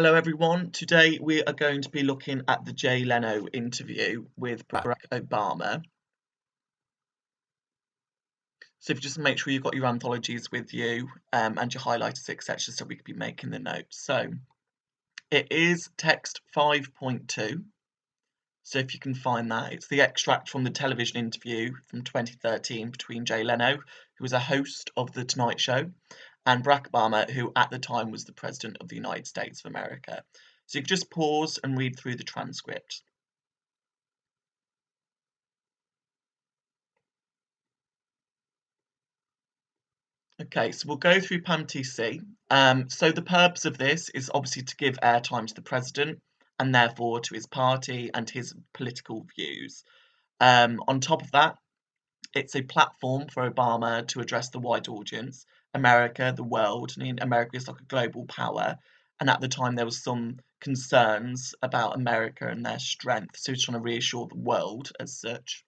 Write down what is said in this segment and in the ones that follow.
Hello everyone, today we are going to be looking at the Jay Leno interview with Barack Obama. So if you just make sure you've got your anthologies with you and your highlighters, etc., so we could be making the notes. So it is text 5.2. So if you can find that, it's the extract from the television interview from 2013 between Jay Leno, who was a host of The Tonight Show, and Barack Obama, who at the time was the President of the United States of America. So you can just pause and read through the transcript. Okay, so we'll go through PAM-TC. So the purpose of this is obviously to give airtime to the president and therefore to his party and his political views. On top of that, it's a platform for Obama to address the wide audience, America, the world. I mean, America is like a global power, and at the time there was some concerns about America and their strength, so he's trying to reassure the world as such.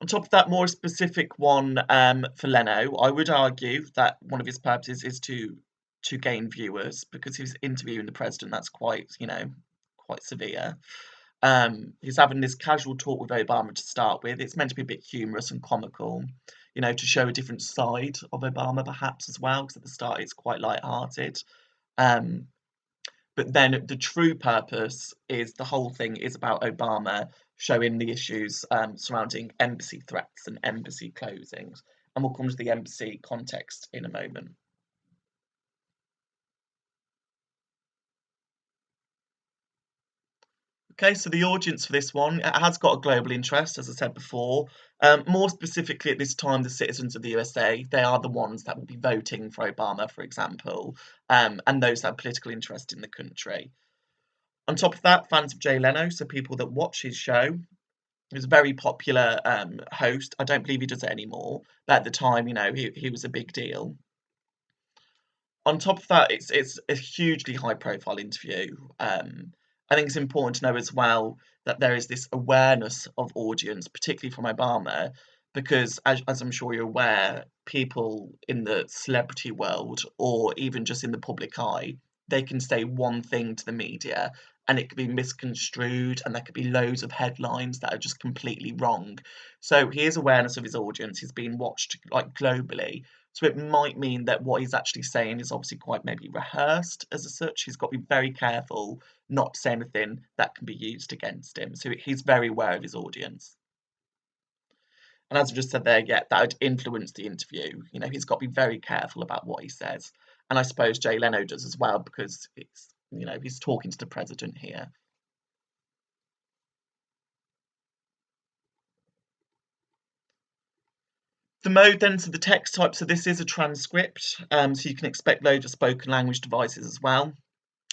On top of that, more specific one for Leno, I would argue that one of his purposes is to gain viewers because he's interviewing the president. That's quite, quite severe. He's having this casual talk with Obama to start with. It's meant to be a bit humorous and comical, to show a different side of Obama perhaps as well, because at the start it's quite light-hearted. But then the true purpose is the whole thing is about Obama showing the issues surrounding embassy threats and embassy closings. And we'll come to the embassy context in a moment. Okay, so the audience for this one, it has got a global interest, as I said before. More specifically at this time, the citizens of the USA, they are the ones that will be voting for Obama, for example, and those that have political interest in the country. On top of that, fans of Jay Leno, so people that watch his show. He was a very popular host. I don't believe he does it anymore, but at the time, he was a big deal. On top of that, it's a hugely high-profile interview. I think it's important to know as well that there is this awareness of audience, particularly from Obama, because as I'm sure you're aware, people in the celebrity world or even just in the public eye, they can say one thing to the media and it could be misconstrued and there could be loads of headlines that are just completely wrong. So he has awareness of his audience, he's being watched like globally. So it might mean that what he's actually saying is obviously quite maybe rehearsed as such. He's got to be very careful not to say anything that can be used against him. So he's very aware of his audience. And as I just said there, yeah, that would influence the interview. He's got to be very careful about what he says. And I suppose Jay Leno does as well because he's talking to the president here. The mode then, so the text type, so this is a transcript, so you can expect loads of spoken language devices as well.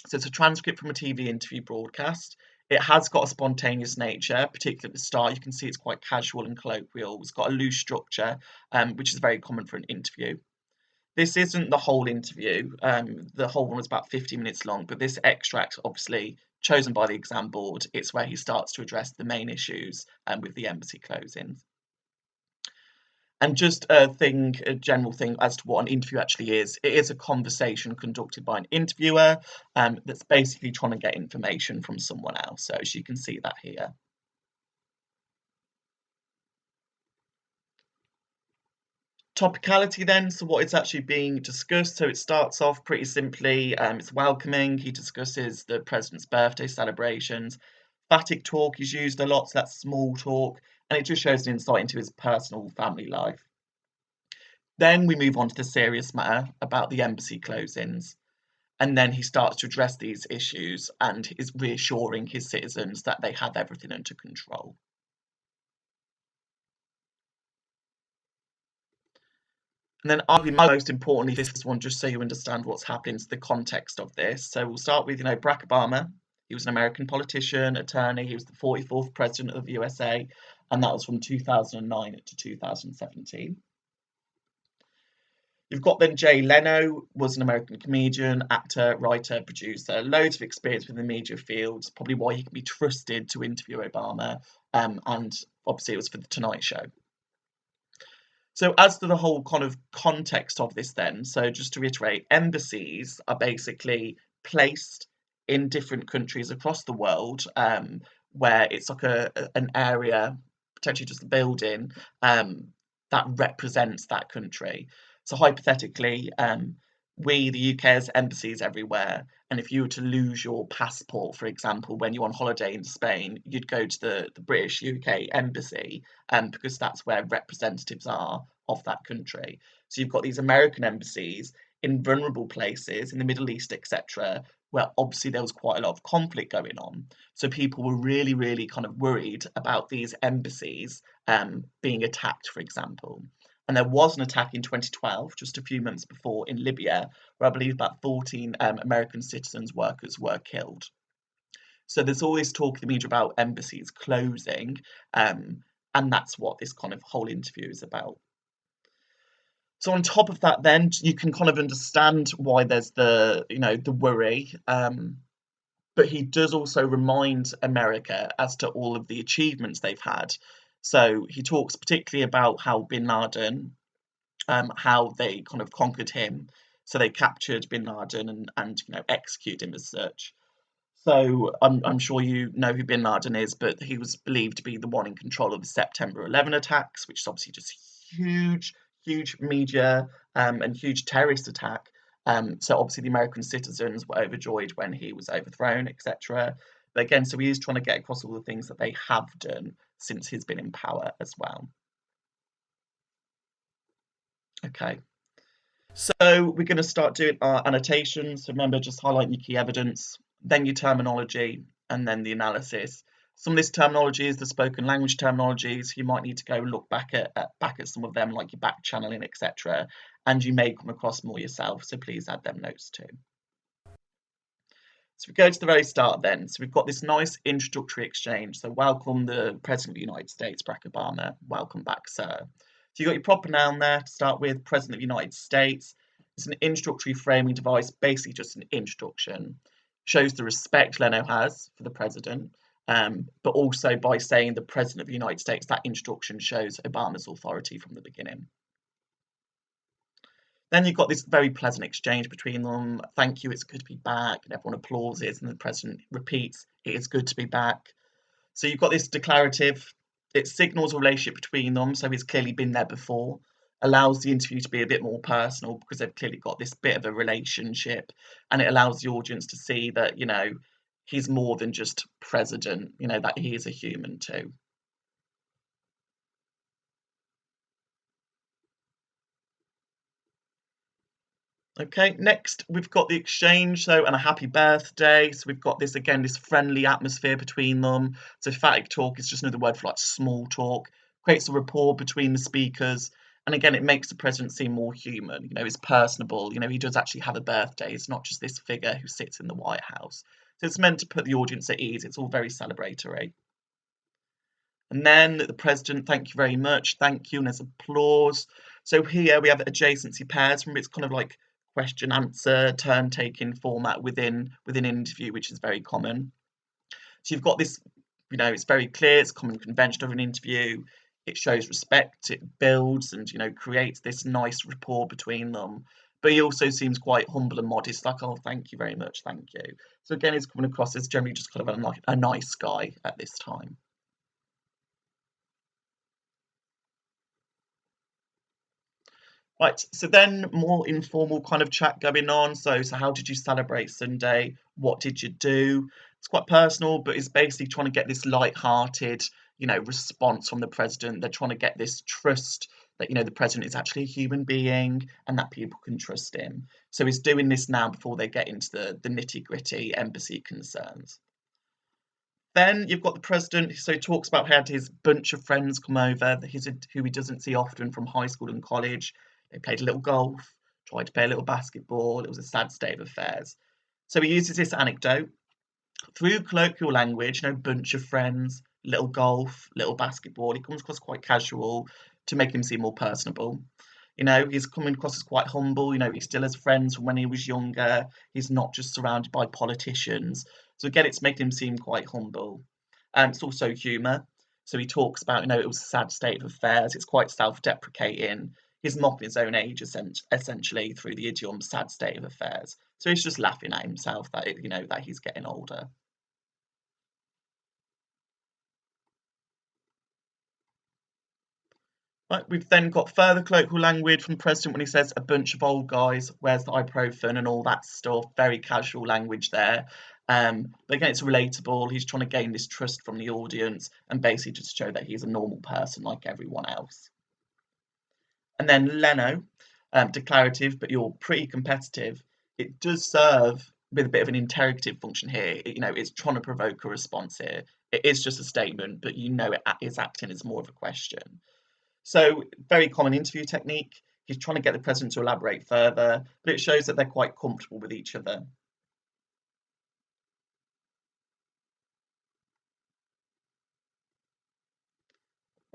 So it's a transcript from a TV interview broadcast. It has got a spontaneous nature, particularly at the start. You can see it's quite casual and colloquial. It's got a loose structure, which is very common for an interview. This isn't the whole interview. The whole one was about 50 minutes long, but this extract, obviously chosen by the exam board, it's where he starts to address the main issues with the embassy closings. And just a general thing as to what an interview actually is. It is a conversation conducted by an interviewer that's basically trying to get information from someone else. So as you can see that here. Topicality then, so what is actually being discussed. So it starts off pretty simply, it's welcoming. He discusses the president's birthday celebrations. Phatic talk is used a lot, so that's small talk, and it just shows an insight into his personal family life. Then we move on to the serious matter about the embassy closings. And then he starts to address these issues and is reassuring his citizens that they have everything under control. And then arguably most importantly, this one, just so you understand what's happening to the context of this. So we'll start with, Barack Obama. He was an American politician, attorney. He was the 44th president of the USA, and that was from 2009 to 2017. You've got then Jay Leno, was an American comedian, actor, writer, producer, loads of experience within the media fields, probably why he can be trusted to interview Obama, and obviously it was for The Tonight Show. So as to the whole kind of context of this then, so just to reiterate, embassies are basically placed in different countries across the world, where it's like an area, potentially just a building, that represents that country. So hypothetically, we, the UK, has embassies everywhere, and if you were to lose your passport, for example, when you're on holiday in Spain, you'd go to the British UK embassy, because that's where representatives are of that country. So you've got these American embassies in vulnerable places in the Middle East, etc., where obviously there was quite a lot of conflict going on. So people were really, really kind of worried about these embassies being attacked, for example. And there was an attack in 2012, just a few months before, in Libya, where I believe about 14 American citizens, workers were killed. So there's always talk in the media about embassies closing, and that's what this kind of whole interview is about. So on top of that, then you can kind of understand why there's the worry. But he does also remind America as to all of the achievements they've had. So he talks particularly about how Bin Laden, how they kind of conquered him. So they captured Bin Laden and executed him as such. So I'm sure you know who Bin Laden is, but he was believed to be the one in control of the September 11 attacks, which is obviously just huge, huge media and huge terrorist attack. So obviously the American citizens were overjoyed when he was overthrown, etc. But again, so he is trying to get across all the things that they have done since he's been in power as well. Okay. So we're going to start doing our annotations. So remember, just highlight your key evidence, then your terminology, and then the analysis. Some of this terminology is the spoken language terminologies. You might need to go look back at some of them, like your back channeling, etc. And you may come across more yourself. So please add them notes too. So we go to the very start then. So we've got this nice introductory exchange. So welcome the President of the United States, Barack Obama. Welcome back, sir. So you've got your proper noun there to start with, President of the United States. It's an introductory framing device, basically just an introduction. Shows the respect Leno has for the president, but also by saying the President of the United States, that introduction shows Obama's authority from the beginning. Then you've got this very pleasant exchange between them. Thank you, it's good to be back. And everyone applauds it, and the president repeats, it is good to be back. So you've got this declarative. It signals a relationship between them, so he's clearly been there before. Allows the interview to be a bit more personal because they've clearly got this bit of a relationship, and it allows the audience to see that, he's more than just president, that he is a human too. Okay, next we've got the exchange, and a happy birthday. So we've got this again, this friendly atmosphere between them. So phatic talk is just another word for like small talk. Creates a rapport between the speakers, and again, it makes the president seem more human. He's personable. He does actually have a birthday. It's not just this figure who sits in the White House. So it's meant to put the audience at ease. It's all very celebratory. And then the president, thank you very much, thank you, and there's applause. So here we have adjacency pairs. Remember, it's kind of like question answer turn taking format within an interview, which is very common. So you've got this, it's very clear, it's a common convention of an interview. It shows respect, it builds and creates this nice rapport between them. But he also seems quite humble and modest, like, oh, thank you very much, thank you. So again, he's coming across as generally just kind of a nice guy at this time. Right, so then more informal kind of chat going on. So how did you celebrate Sunday? What did you do? It's quite personal, but it's basically trying to get this light-hearted, response from the president. They're trying to get this trust that, the president is actually a human being and that people can trust him. So he's doing this now before they get into the nitty-gritty embassy concerns. Then you've got the president, so he talks about how he had his bunch of friends come over, who he doesn't see often from high school and college. They played a little golf, tried to play a little basketball. It was a sad state of affairs. So he uses this anecdote through colloquial language, bunch of friends, little golf, little basketball. He comes across quite casual to make him seem more personable. He's coming across as quite humble. He still has friends from when he was younger. He's not just surrounded by politicians. So again, it's making him seem quite humble. It's also humour. So he talks about, it was a sad state of affairs. It's quite self-deprecating. He's mocking his own age, essentially, through the idiom sad state of affairs. So he's just laughing at himself that that he's getting older. Right, we've then got further colloquial language from the president when he says a bunch of old guys, where's the ibuprofen and all that stuff. Very casual language there. But again, it's relatable. He's trying to gain this trust from the audience and basically just show that he's a normal person like everyone else. And then Leno, declarative, but you're pretty competitive. It does serve with a bit of an interrogative function here. It's trying to provoke a response here. It is just a statement, but it is acting as more of a question. So, very common interview technique. He's trying to get the president to elaborate further, but it shows that they're quite comfortable with each other.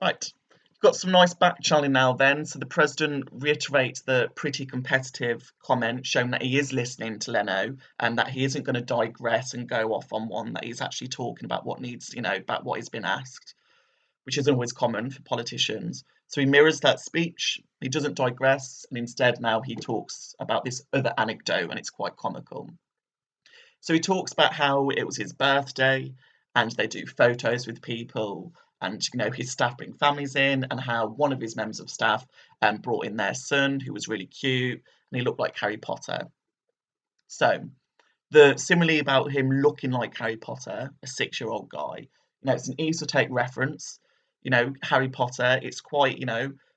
Right, we've got some nice back channeling now then. So the president reiterates the pretty competitive comment, showing that he is listening to Leno and that he isn't going to digress and go off on one, that he's actually talking about what needs, about what has been asked, which isn't always common for politicians. So he mirrors that speech, he doesn't digress, and instead now he talks about this other anecdote, and it's quite comical. So he talks about how it was his birthday, and they do photos with people, and his staff bring families in, and how one of his members of staff brought in their son, who was really cute, and he looked like Harry Potter. So the simile about him looking like Harry Potter, a 6-year-old guy, it's an easy to take reference. Harry Potter, it's quite,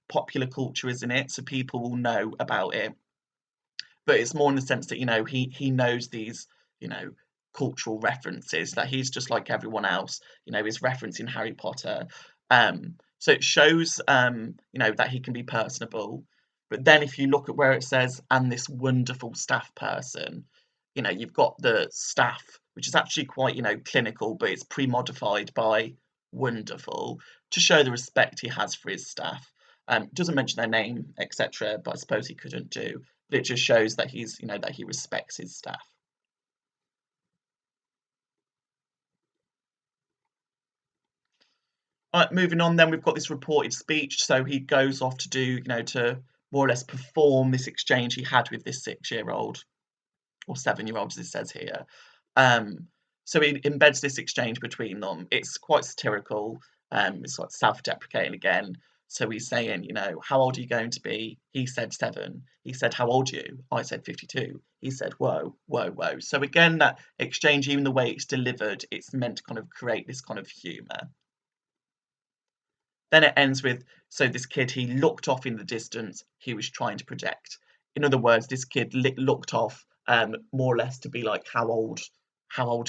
popular culture, isn't it? So people will know about it. But it's more in the sense that, he knows these, you know, cultural references, that he's just like everyone else, is referencing Harry Potter. So it shows, that he can be personable. But then if you look at where it says, and this wonderful staff person, you've got the staff, which is actually quite, clinical, but it's pre-modified by wonderful to show the respect he has for his staff. Doesn't mention their name, etc., but I suppose he couldn't do. But it just shows that that he respects his staff. Right, moving on then, we've got this reported speech. So he goes off to do, to more or less perform this exchange he had with this 6-year-old or 7-year-old, as it says here. Um, so he embeds this exchange between them. It's quite satirical. It's like self-deprecating again. So he's saying, how old are you going to be? He said 7. He said, how old are you? I said 52. He said, whoa, whoa, whoa. So again, that exchange, even the way it's delivered, it's meant to kind of create this kind of humour. Then it ends with, so this kid, he looked off in the distance, he was trying to project. In other words, this kid looked off more or less to be like, how old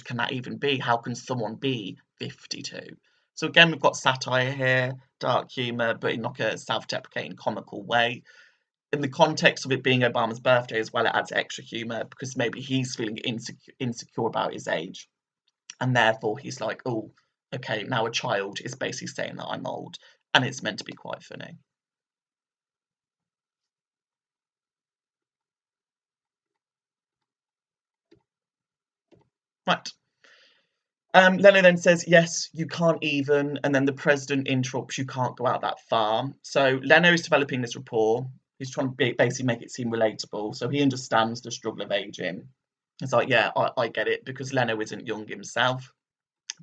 can that even be? How can someone be 52? So again, we've got satire here, dark humour, but in like a self-deprecating, comical way. In the context of it being Obama's birthday as well, it adds extra humour because maybe he's feeling insecure about his age. And therefore he's like, oh, okay, now a child is basically saying that I'm old. And it's meant to be quite funny. Right. Leno then says, yes, you can't even, and then the president interrupts, you can't go out that far. So Leno is developing this rapport. He's trying to basically make it seem relatable. So he understands the struggle of aging. It's like, yeah, I get it, because Leno isn't young himself.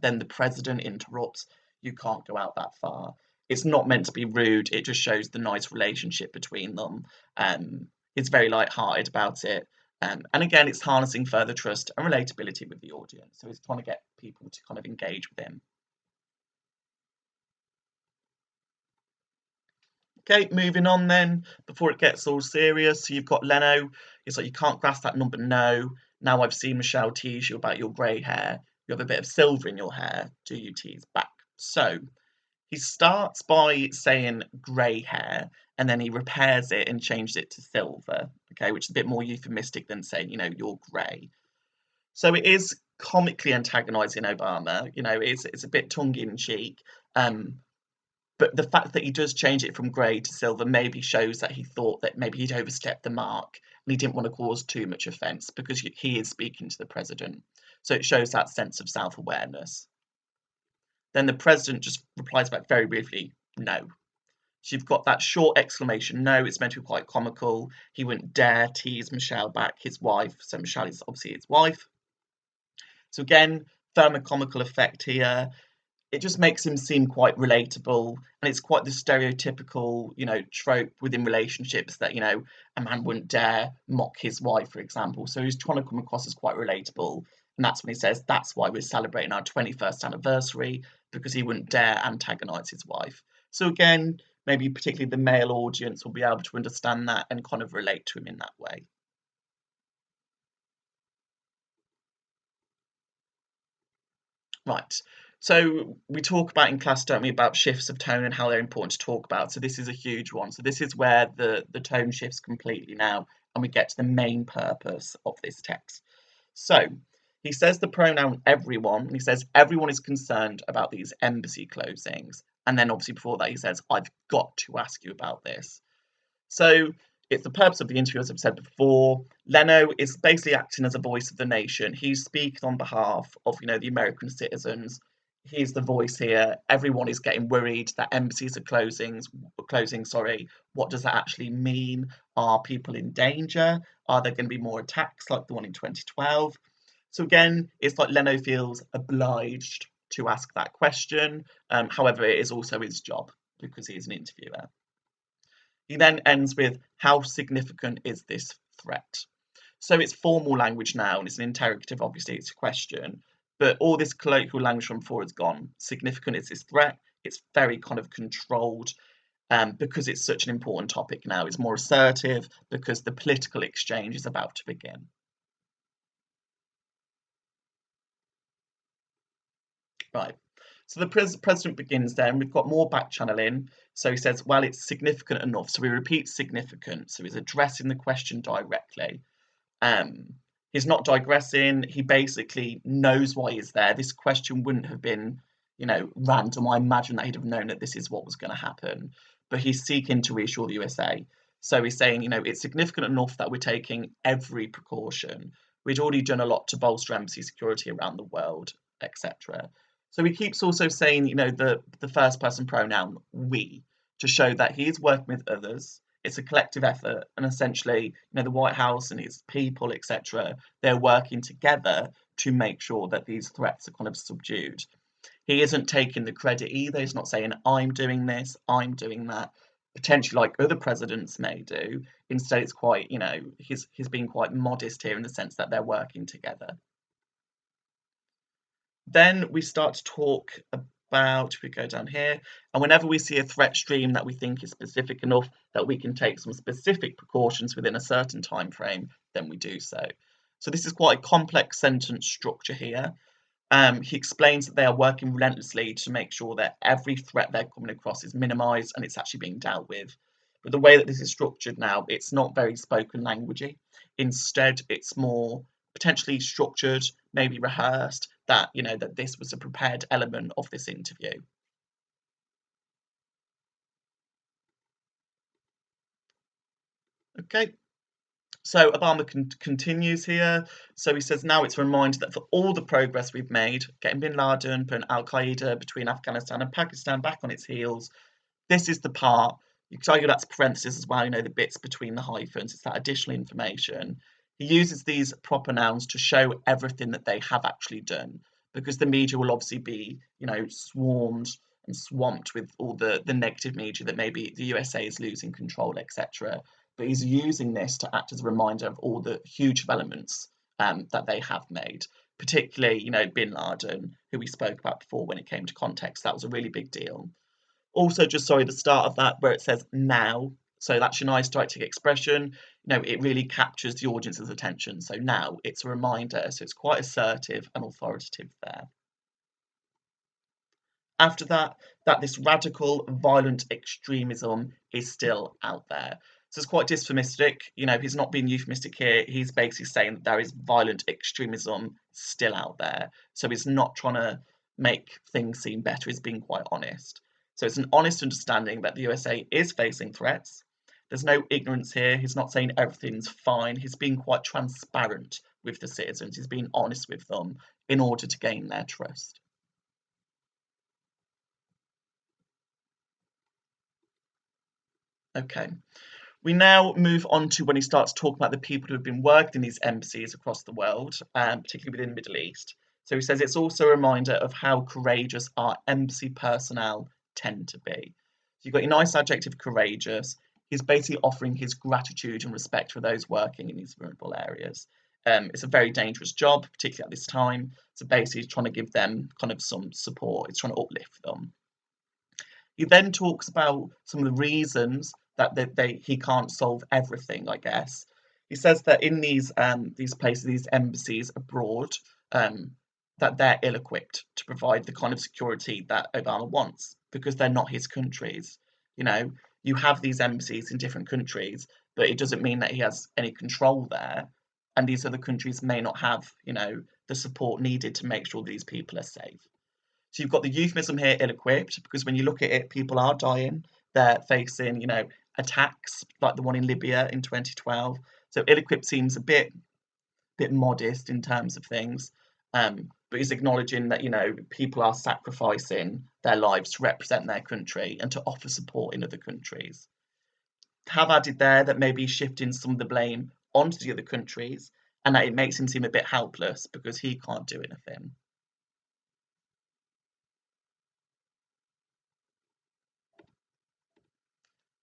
Then the president interrupts, you can't go out that far. It's not meant to be rude, it just shows the nice relationship between them. It's very light-hearted about it. And again, it's harnessing further trust and relatability with the audience. So it's trying to get people to kind of engage with him. Okay, moving on then, before it gets all serious. So you've got Leno. It's like, you can't grasp that number, no. Now I've seen Michelle tease you about your grey hair. You have a bit of silver in your hair. Do you tease back? So he starts by saying grey hair, and then he repairs it and changes it to silver, okay, which is a bit more euphemistic than saying, you're grey. So it is comically antagonising Obama, it's a bit tongue-in-cheek, but the fact that he does change it from grey to silver maybe shows that he thought that maybe he'd overstepped the mark and he didn't want to cause too much offence because he is speaking to the president. So it shows that sense of self-awareness. Then the president just replies back very briefly, no. So you've got that short exclamation no, it's meant to be quite comical. He wouldn't dare tease Michelle back, his wife. So Michelle is obviously his wife. So again, firm and comical effect here. It just makes him seem quite relatable, and it's quite the stereotypical, trope within relationships that, a man wouldn't dare mock his wife, for example. So he's trying to come across as quite relatable, and that's when he says that's why we're celebrating our 21st anniversary, because he wouldn't dare antagonize his wife. So again, maybe particularly the male audience will be able to understand that and kind of relate to him in that way. Right. So we talk about in class, don't we, about shifts of tone and how they're important to talk about. So this is a huge one. So this is where the tone shifts completely now, and we get to the main purpose of this text. So he says the pronoun everyone, and he says everyone is concerned about these embassy closings. And then obviously before that he says, I've got to ask you about this. So it's the purpose of the interview, as I've said before. Leno is basically acting as a voice of the nation. He's speaking on behalf of, the American citizens. He's the voice here. Everyone is getting worried that embassies are closing. Sorry, what does that actually mean? Are people in danger? Are there going to be more attacks like the one in 2012? So again, it's like Leno feels obliged to ask that question. However, it is also his job because he's an interviewer. He then ends with, how significant is this threat? So it's formal language now, and it's an interrogative, obviously, it's a question. But all this colloquial language from before is gone. Significant is this threat. It's very kind of controlled because it's such an important topic now. It's more assertive because the political exchange is about to begin. Right. So the president begins then. We've got more back channeling. So he says, well, it's significant enough. So he repeats significant. So he's addressing the question directly. Um, he's not digressing. He basically knows why he's there. This question wouldn't have been, random. I imagine that he'd have known that this is what was going to happen. But he's seeking to reassure the USA. So he's saying, it's significant enough that we're taking every precaution. We'd already done a lot to bolster embassy security around the world, etc. So he keeps also saying, the first person pronoun we to show that he is working with others. It's a collective effort, and essentially, the White House and its people, etc., they're working together to make sure that these threats are kind of subdued. He isn't taking the credit either. He's not saying, I'm doing this, I'm doing that, potentially like other presidents may do. Instead, it's quite, he's being quite modest here in the sense that they're working together. Then we start to talk about, we go down here, and whenever we see a threat stream that we think is specific enough that we can take some specific precautions within a certain time frame, then we do so. So this is quite a complex sentence structure here. He explains that they are working relentlessly to make sure that every threat they're coming across is minimised and it's actually being dealt with. But the way that this is structured now, it's not very spoken languagey. Instead, it's more potentially structured, maybe rehearsed, that, that this was a prepared element of this interview. Okay. So Obama continues here. So he says, now it's a reminder that for all the progress we've made, getting bin Laden, putting Al Qaeda between Afghanistan and Pakistan back on its heels, this is the part, you could argue that's parentheses as well, the bits between the hyphens, it's that additional information. He uses these proper nouns to show everything that they have actually done, because the media will obviously be, swarmed and swamped with all the negative media that maybe the USA is losing control, etc. But he's using this to act as a reminder of all the huge developments that they have made, particularly, bin Laden, who we spoke about before when it came to context. That was a really big deal. Also, just sorry, the start of that where it says now. So that's your nice didactic expression. It really captures the audience's attention. So now it's a reminder. So it's quite assertive and authoritative there. After that, this radical, violent extremism is still out there. So it's quite dysphomistic. He's not being euphemistic here. He's basically saying that there is violent extremism still out there. So he's not trying to make things seem better. He's being quite honest. So it's an honest understanding that the USA is facing threats. There's no ignorance here. He's not saying everything's fine. He's being quite transparent with the citizens. He's being honest with them in order to gain their trust. Okay. We now move on to when he starts talking about the people who have been working in these embassies across the world, particularly within the Middle East. So he says it's also a reminder of how courageous our embassy personnel tend to be. So you've got your nice adjective courageous. He's basically offering his gratitude and respect for those working in these vulnerable areas. It's a very dangerous job, particularly at this time. So basically, he's trying to give them kind of some support. He's trying to uplift them. He then talks about some of the reasons that he can't solve everything, I guess. He says that in these places, these embassies abroad, um, that they're ill-equipped to provide the kind of security that Obama wants because they're not his countries. You know, you have these embassies in different countries, but it doesn't mean that he has any control there. And these other countries may not have, the support needed to make sure these people are safe. So you've got the euphemism here, ill-equipped, because when you look at it, people are dying. They're facing, attacks like the one in Libya in 2012. So ill-equipped seems a bit modest in terms of things, but he's acknowledging that people are sacrificing their lives to represent their country and to offer support in other countries. Have added there that maybe he's shifting some of the blame onto the other countries, and that it makes him seem a bit helpless because he can't do anything.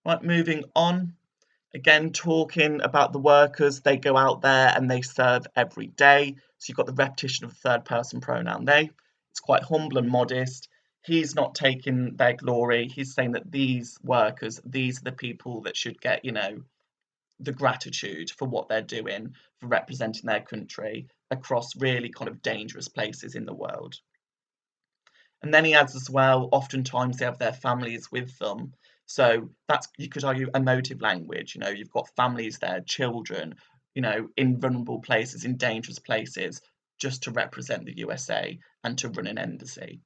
Right, moving on. Again, talking about the workers, they go out there and they serve every day. So you've got the repetition of the third person pronoun they. It's quite humble and modest. He's not taking their glory. He's saying that these workers, these are the people that should get, the gratitude for what they're doing, for representing their country across really kind of dangerous places in the world. And then he adds as well, oftentimes they have their families with them. So that's, you could argue, emotive language. You've got families there, children, in vulnerable places, in dangerous places, just to represent the USA and to run an embassy.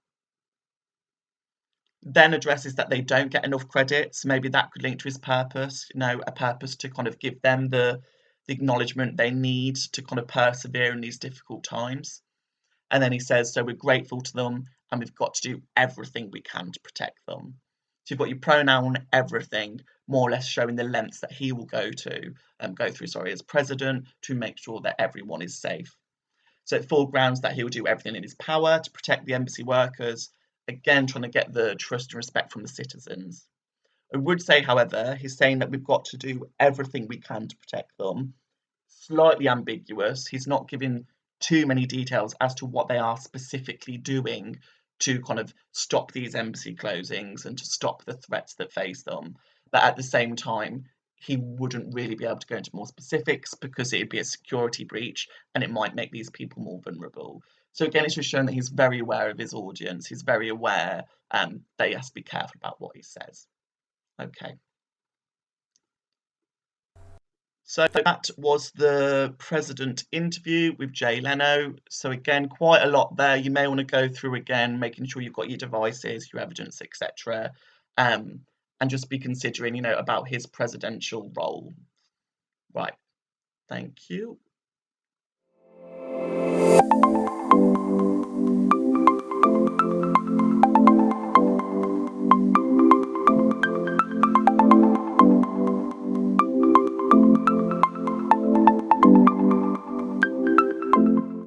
Then addresses that they don't get enough credit. So maybe that could link to his purpose, a purpose to kind of give them the acknowledgement they need to kind of persevere in these difficult times. And then he says, so we're grateful to them and we've got to do everything we can to protect them. So you've got your pronoun everything, more or less showing the lengths that he will go through, as president to make sure that everyone is safe. So it foregrounds that he'll do everything in his power to protect the embassy workers, again, trying to get the trust and respect from the citizens. I would say, however, he's saying that we've got to do everything we can to protect them. Slightly ambiguous. He's not giving too many details as to what they are specifically doing to kind of stop these embassy closings and to stop the threats that face them. But at the same time, he wouldn't really be able to go into more specifics because it'd be a security breach and it might make these people more vulnerable. So again, it's just showing that he's very aware of his audience. He's very aware that he has to be careful about what he says. Okay. So that was the president interview with Jay Leno. So again, quite a lot there. You may want to go through again, making sure you've got your devices, your evidence, etc. And just be considering, about his presidential role. Right. Thank you.